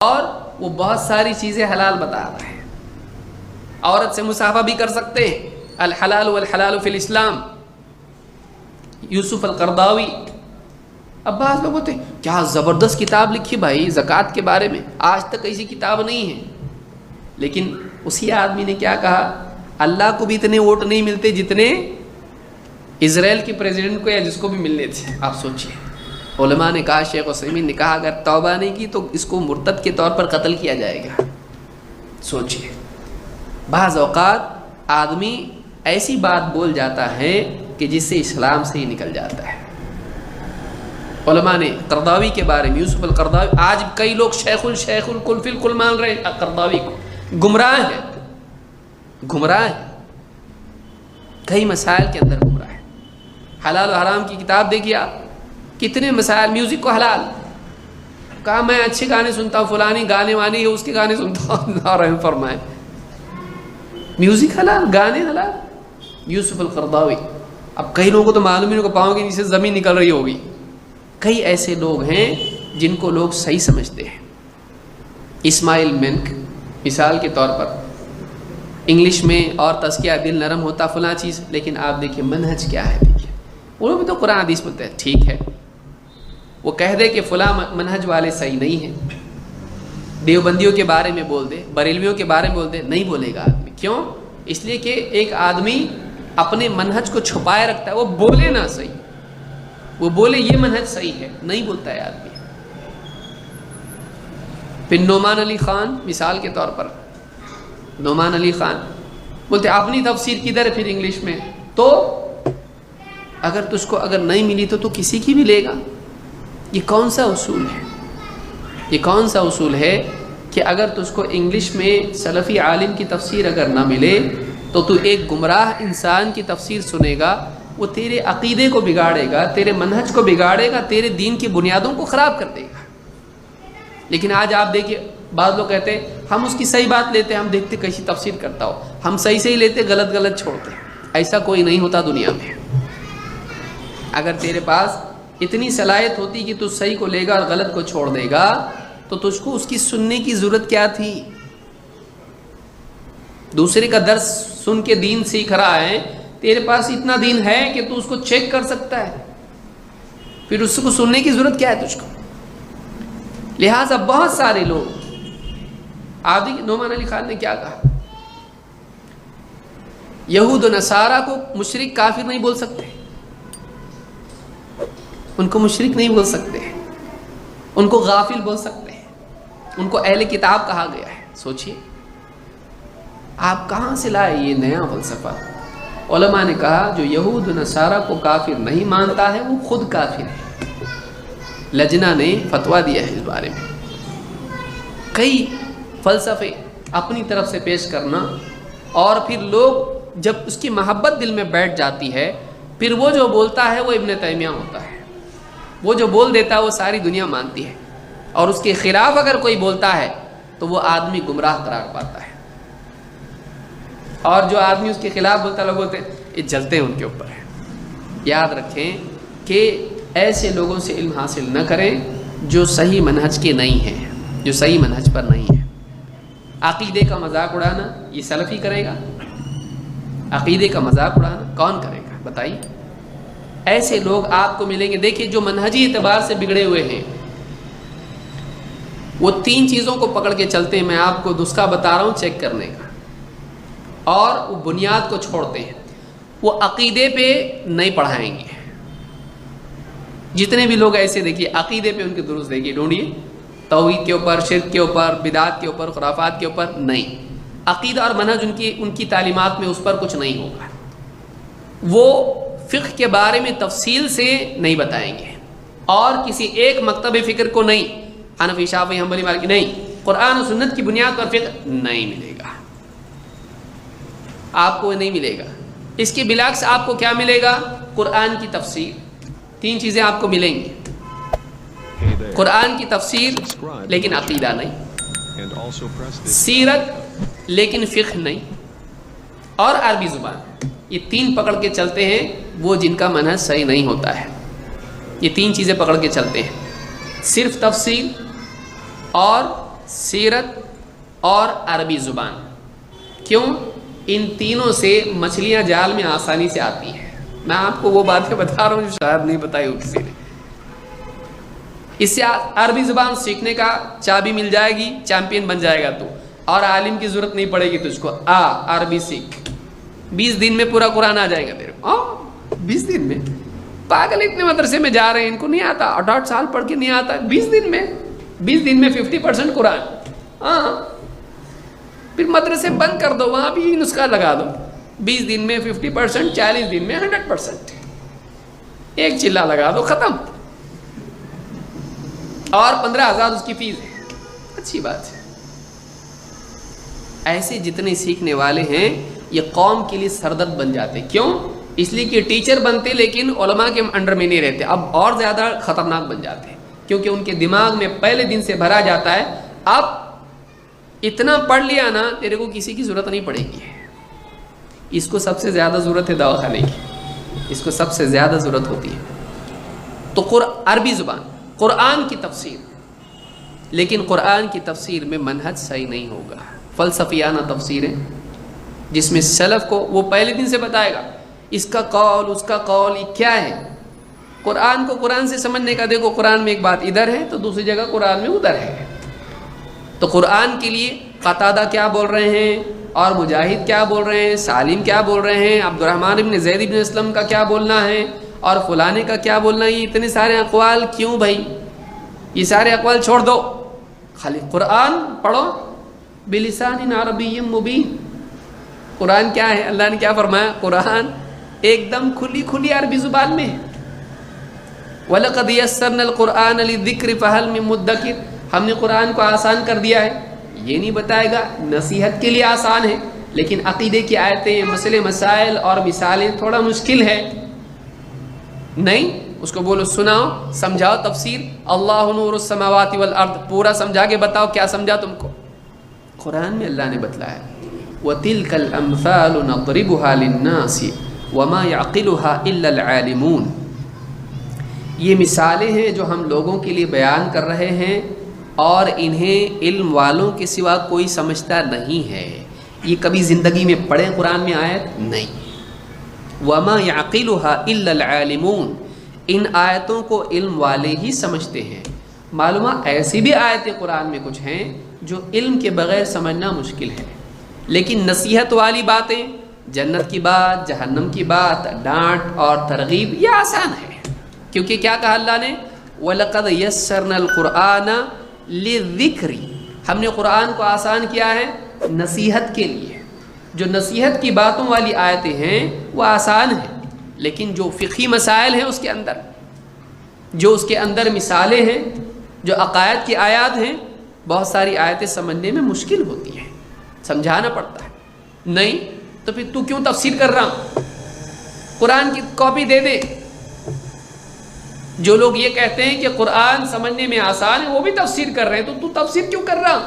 اور وہ بہت ساری چیزیں حلال بتا رہا ہے. عورت سے مصافحہ بھی کر سکتے ہیں. الحلال والحلال فی الاسلام، یوسف القرضاوی. اب بعض لوگ ہوتے ہیں کیا زبردست کتاب لکھی بھائی زکوٰۃ کے بارے میں، آج تک ایسی کتاب نہیں ہے. لیکن اسی آدمی نے کیا کہا، اللہ کو بھی اتنے ووٹ نہیں ملتے جتنے اسرائیل کے پریزیڈنٹ کو یا جس کو بھی ملنے تھے. آپ سوچئے. علماء نے کہا، شیخ عثیمین نے کہا، اگر توبہ نہیں کی تو اس کو مرتد کے طور پر قتل کیا جائے گا. سوچئے. بعض اوقات آدمی ایسی بات بول جاتا ہے کہ جس سے اسلام سے ہی نکل جاتا ہے. علماء نے قرضاوی کے بارے میں، یوسف القرضاوی، آج کئی لوگ شیخ الکل فی الکل مان رہے ہیں قرضاوی کو. گمراہ ہے، گمراہ ہے، کئی مسائل کے اندر گمراہ ہے. حلال و حرام کی کتاب دیکھیے آپ، کتنے مسائل. میوزک کو حلال کہا، میں اچھے گانے سنتا ہوں، فلانی گانے والی ہے اس کے گانے سنتا ہوں. اللہ رحم فرمائے. میوزک حلال، گانے حلال. یوسف القرضاوی. اب کئی لوگوں کو تو معلوم ہی نہیں کو پاؤں کے نیچے زمین نکل رہی ہوگی. کئی ایسے لوگ ہیں جن کو لوگ صحیح سمجھتے ہیں. اسماعیل منک مثال کے طور پر، انگلش میں اور تزکیہ دل نرم ہوتا فلاں چیز، لیکن آپ دیکھیے منہج کیا ہے. دیکھیے وہ لوگ بھی تو قرآن حدیث بولتے ہیں. ٹھیک ہے، وہ کہہ دے کہ فلاں منہج والے صحیح نہیں ہیں، دیوبندیوں کے بارے میں بول دے، بریلویوں کے بارے میں بول دے، نہیں بولے گا آدمی. کیوں؟ اس لیے کہ ایک آدمی اپنے منہج کو چھپائے رکھتا ہے. وہ بولے نہ صحیح، وہ بولے یہ منہج صحیح ہے، نہیں بولتا ہے آدمی. پھر نعمان علی خان مثال کے طور پر، نعمان علی خان بولتے اپنی تفسیر کدھر ہے پھر انگلش میں، تو اگر تجھ کو اگر نہیں ملی تو کسی کی بھی لے گا. یہ کون سا اصول ہے؟ یہ کون سا اصول ہے کہ اگر تجھ کو انگلش میں سلفی عالم کی تفسیر اگر نہ ملے تو ایک گمراہ انسان کی تفسیر سنے گا، وہ تیرے عقیدے کو بگاڑے گا، تیرے منہج کو بگاڑے گا، تیرے دین کی بنیادوں کو خراب کر دے گا. لیکن آج آپ دیکھیے، بعض لوگ کہتے ہیں ہم اس کی صحیح بات لیتے ہیں، ہم دیکھتے کیسی تفسیر کرتا ہو، ہم صحیح لیتے، غلط چھوڑتے. ایسا کوئی نہیں ہوتا دنیا میں. اگر تیرے پاس اتنی صلاحیت ہوتی کہ تو صحیح کو لے گا اور غلط کو چھوڑ دے گا تو تجھ کو اس کی سننے کی ضرورت کیا تھی؟ دوسرے کا درس سن کے دین سیکھ رہا ہے، تیرے پاس اتنا دین ہے کہ تو اس کو چیک کر سکتا ہے، پھر اس کو سننے کی ضرورت کیا ہے تجھ کو؟ لہٰذا بہت سارے لوگ، آپ دیکھیں نعمان علی خان نے کیا کہا، یہود و نصارہ کو مشرک کافر نہیں بول سکتے، ان کو مشرک نہیں بول سکتے، ان کو غافل بول سکتے ہیں، ان کو اہل کتاب کہا گیا ہے. سوچئے آپ کہاں سے لائے یہ نیا فلسفہ؟ علماء نے کہا جو یہود و نصارہ کو کافر نہیں مانتا ہے وہ خود کافر ہے. لجنہ نے فتویٰ دیا ہے اس بارے میں. کئی فلسفے اپنی طرف سے پیش کرنا، اور پھر لوگ جب اس کی محبت دل میں بیٹھ جاتی ہے، پھر وہ جو بولتا ہے وہ ابن تیمیہ ہوتا ہے. وہ جو بول دیتا ہے وہ ساری دنیا مانتی ہے، اور اس کے خلاف اگر کوئی بولتا ہے تو وہ آدمی گمراہ قرار پاتا ہے. اور جو آدمی اس کے خلاف بولتا ہے، لوگ بولتے ہیں یہ جلتے ہیں ان کے اوپر ہے. یاد رکھیں کہ ایسے لوگوں سے علم حاصل نہ کریں جو صحیح منہج کے نہیں ہیں، جو صحیح منہج پر نہیں ہیں. عقیدے کا مذاق اڑانا یہ سلفی کرے گا؟ عقیدے کا مذاق اڑانا کون کرے گا بتائیے؟ ایسے لوگ آپ کو ملیں گے. دیکھیے جو منہجی اعتبار سے بگڑے ہوئے ہیں وہ 3 چیزوں کو پکڑ کے چلتے ہیں. میں آپ کو نسخہ بتا رہا ہوں چیک کرنے کا. اور وہ بنیاد کو چھوڑتے ہیں. وہ عقیدے پہ نہیں پڑھائیں گے. جتنے بھی لوگ ایسے دیکھیے عقیدے پہ ان کے دروس دیکھیے، ڈھونڈیے، توحید کے اوپر، شرک کے اوپر، بدعات کے اوپر، خرافات کے اوپر نہیں. عقیدہ اور منہج ان کی تعلیمات میں اس پر کچھ نہیں ہوگا. وہ فقہ کے بارے میں تفصیل سے نہیں بتائیں گے، اور کسی ایک مکتب فکر کو نہیں، حنفی شافعی حنبلی مالکی نہیں، قرآن و سنت کی بنیاد پر فقہ نہیں ملے گا، آپ کو نہیں ملے گا. اس کے بالعکس آپ کو کیا ملے گا؟ قرآن کی تفسیر. 3 چیزیں آپ کو ملیں گی: قرآن کی تفسیر لیکن عقیدہ نہیں، سیرت لیکن فقہ نہیں، اور عربی زبان. یہ 3 پکڑ کے چلتے ہیں وہ جن کا منہج صحیح نہیں ہوتا ہے. یہ 3 چیزیں پکڑ کے چلتے ہیں، صرف تفسیر اور سیرت اور عربی زبان. کیوں؟ ان تینوں سے مچھلیاں جال میں آسانی سے آتی ہیں. میں آپ کو وہ باتیں بتا رہا ہوں جو شاید نہیں بتائی ہو کسی نے. اس سے عربی زبان سیکھنے کا چابی مل جائے گی، چیمپئن بن جائے گا تو، اور عالم کی ضرورت نہیں پڑے گی تجھ کو. عربی سیکھ، 20 دن میں پورا قرآن آ جائے گا میرے. 20 دن میں؟ پاگل اتنے مدرسے میں جا رہے ہیں، ان کو نہیں آتا، 8 سال پڑھ کے نہیں آتا. 20 دن میں 50% قرآن. پھر مدرسے بند کر دو، وہاں بھی نسخہ لگا دو. 20 دن میں 50%، 40 دن میں 100%. ایک چلا لگا دو، ختم. اور 15,000 اس کی فیس ہے. اچھی بات ہے. ایسے جتنے سیکھنے والے ہیں یہ قوم کے لیے سردرد بن جاتے. کیوں؟ اس لیے کہ ٹیچر بنتے لیکن علماء کے انڈر میں نہیں رہتے. اب اور زیادہ خطرناک بن جاتے ہیں کیونکہ ان کے دماغ میں پہلے دن سے بھرا جاتا ہے اب اتنا پڑھ لیا نا تیرے کو کسی کی ضرورت نہیں پڑے گی. اس کو سب سے زیادہ ضرورت ہے دواخانے کی، اس کو سب سے زیادہ ضرورت ہوتی ہے. تو عربی زبان، قرآن کی تفسیر. لیکن قرآن کی تفسیر میں منہج صحیح نہیں ہوگا. فلسفیانہ تفسیریں جس میں سلف کو وہ پہلے دن سے بتائے گا اس کا قول اس کا قول یہ کیا ہے. قرآن کو قرآن سے سمجھنے کا دیکھو، قرآن میں ایک بات ادھر ہے تو دوسری جگہ قرآن میں ادھر ہے. تو قرآن کے لیے قتادہ کیا بول رہے ہیں اور مجاہد کیا بول رہے ہیں، سالم کیا بول رہے ہیں، عبد الرحمن بن زید بن اسلم کا کیا بولنا ہے اور فلانے کا کیا بولنا ہے. یہ اتنے سارے اقوال کیوں بھائی؟ یہ سارے اقوال چھوڑ دو، خالی قرآن پڑھو بلسان عربی مبین. قرآن کیا ہے؟ اللہ نے کیا فرمایا؟ قرآن ایک دم کھلی عربی زبان میں ہے. وَلَقَدْ يَسَّرْنَا الْقُرْآنَ لِلذِّكْرِ فَهَلْ مِن مُدَّكِرٍ. ہم نے قرآن کو آسان کر دیا ہے. یہ نہیں بتائے گا نصیحت کے لیے آسان ہے لیکن عقیدے کی آیتیں، مسئلے مسائل اور مثالیں تھوڑا مشکل ہے. نہیں، اس کو بولو سناؤ، سمجھاؤ تفسیر. اللہ نور السماوات والارض پورا سمجھا کے بتاؤ کیا سمجھا تم کو. قرآن میں اللہ نے بتلایا وَتِلْكَ الْأَمْثَالُ نَضْرِبُهَا لِلنَّاسِ وَمَا يَعْقِلُهَا إِلَّا الْعَالِمُونَ. یہ مثالیں ہیں جو ہم لوگوں کے لیے بیان کر رہے ہیں اور انہیں علم والوں کے سوا کوئی سمجھتا نہیں ہے. یہ کبھی زندگی میں پڑھیں قرآن میں آیت؟ نہیں. وَمَا يَعْقِلُهَا إِلَّا الْعَالِمُونَ. ان آیتوں کو علم والے ہی سمجھتے ہیں. معلومہ ایسی بھی آیتیں قرآن میں کچھ ہیں جو علم کے بغیر سمجھنا مشکل ہے، لیکن نصیحت والی باتیں، جنت کی بات، جہنم کی بات، ڈانٹ اور ترغیب، یہ آسان ہے. کیونکہ کیا کہا اللہ نے؟ وَلَقَدْ يَسَّرْنَا الْقُرْآنَ لِلذِّكْرِ. ہم نے قرآن کو آسان کیا ہے نصیحت کے لیے. جو نصیحت کی باتوں والی آیتیں ہیں وہ آسان ہیں، لیکن جو فقہی مسائل ہیں اس کے اندر، جو اس کے اندر مثالیں ہیں، جو عقائد کی آیات ہیں، بہت ساری آیتیں سمجھنے میں مشکل ہوتی ہیں، سمجھانا پڑتا ہے. نہیں تو پھر تو کیوں تفسیر کر رہا ہوں؟ قرآن کی کاپی دے دے. جو لوگ یہ کہتے ہیں کہ قرآن سمجھنے میں آسان ہے وہ بھی تفسیر کر رہے ہیں، تو تفسیر کیوں کر رہا؟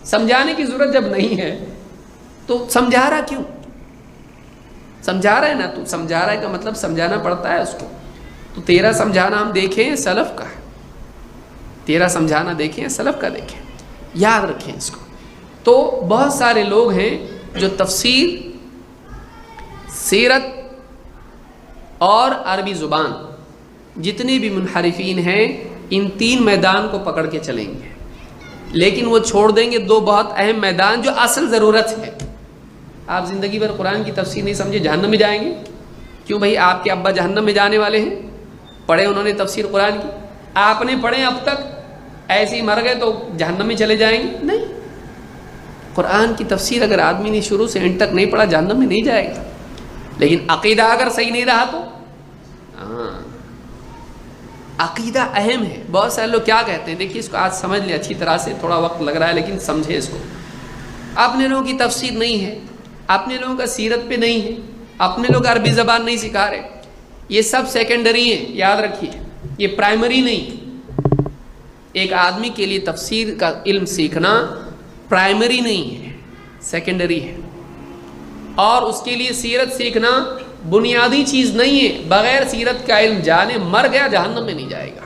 سمجھانے کی ضرورت جب نہیں ہے تو سمجھا رہا کیوں؟ سمجھا رہا ہے نا، تو سمجھا رہا ہے کا مطلب سمجھانا پڑتا ہے اس کو. تو تیرا سمجھانا ہم دیکھیں سلف کا، تیرا سمجھانا دیکھیں سلف کا دیکھیں، یاد رکھیں اس کو. تو بہت سارے لوگ ہیں جو تفسیر، سیرت اور عربی زبان، جتنے بھی منحرفین ہیں ان 3 میدان کو پکڑ کے چلیں گے، لیکن وہ چھوڑ دیں گے 2 بہت اہم میدان جو اصل ضرورت ہے. آپ زندگی بھر قرآن کی تفسیر نہیں سمجھے جہنم میں جائیں گے. کیوں بھائی؟ آپ کے ابا جہنم میں جانے والے ہیں؟ پڑھے انہوں نے تفسیر قرآن کی؟ آپ نے پڑھے اب تک؟ ایسے ہی مر گئے تو جہنم میں چلے جائیں گے؟ نہیں. قرآن کی تفسیر اگر آدمی نے شروع سے اینڈ تک نہیں پڑھا جہنم میں نہیں جائے گا. لیکن عقیدہ اگر صحیح نہیں رہا تو عقیدہ اہم ہے. بہت سارے لوگ کیا کہتے ہیں، دیکھیے اس کو آج سمجھ لیں اچھی طرح سے، تھوڑا وقت لگ رہا ہے لیکن سمجھے اس کو. اپنے لوگوں کی تفسیر نہیں ہے، اپنے لوگوں کا سیرت پہ نہیں ہے، اپنے لوگ عربی زبان نہیں سکھا رہے. یہ سب سیکنڈری ہیں، یاد رکھیے، یہ پرائمری نہیں. ایک آدمی کے لیے تفسیر کا علم سیکھنا پرائمری نہیں ہے، سیکنڈری ہے. اور اس کے لیے سیرت سیکھنا بنیادی چیز نہیں ہے. بغیر سیرت کا علم جانے مر گیا جہنم میں نہیں جائے گا.